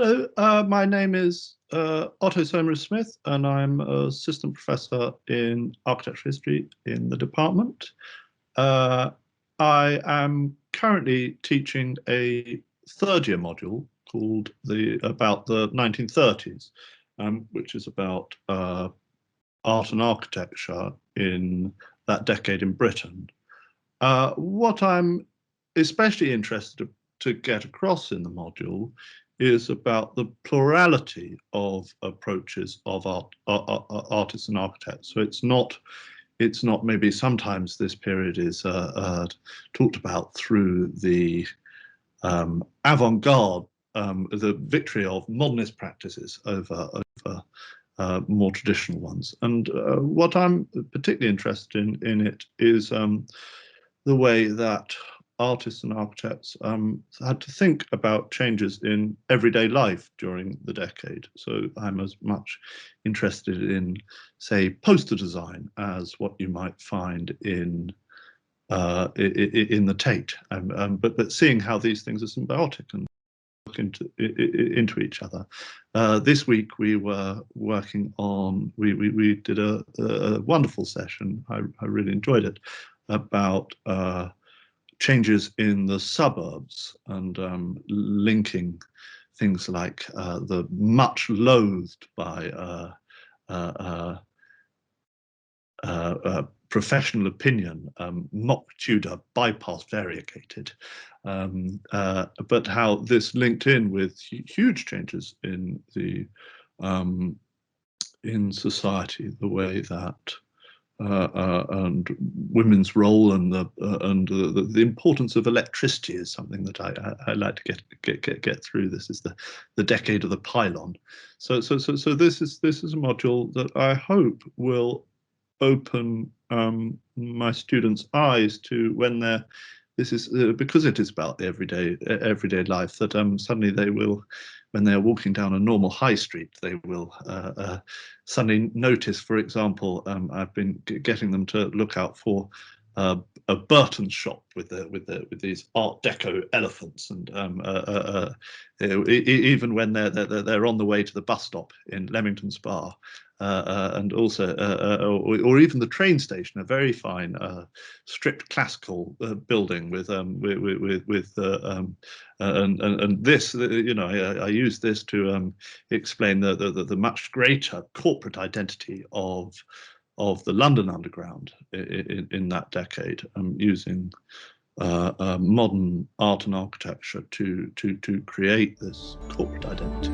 Hello, my name is Otto Saumarez Smith, and I'm assistant professor in architecture history in the department. I am currently teaching a third-year module called about the 1930s, which is about art and architecture in that decade in Britain. What I'm especially interested to get across in the module is about the plurality of approaches of artists and architects. So it's not maybe sometimes this period is talked about through the avant-garde, the victory of modernist practices over more traditional ones. And what I'm particularly interested in it is the way that artists and architects had to think about changes in everyday life during the decade. So I'm as much interested in, say, poster design as what you might find in the Tate, but seeing how these things are symbiotic and look into each other. This week we were working on, we did a wonderful session, I really enjoyed it, about changes in the suburbs and linking things like the much loathed by professional opinion, mock Tudor bypass variegated, but how this linked in with huge changes in the in society, the way that and women's role and the importance of electricity is something that I like to get through. This is the decade of the pylon. So this is a module that I hope will open my students' eyes to when they're because it is about the everyday life, that suddenly they will, when they're walking down a normal high street, they will suddenly notice, for example, I've been getting them to look out for a Burton shop with these Art Deco elephants, and even when they're on the way to the bus stop in Leamington Spa, and also or even the train station, a very fine stripped classical building with and this, you know, I use this to explain the much greater corporate identity of the London Underground in that decade, using modern art and architecture to create this corporate identity.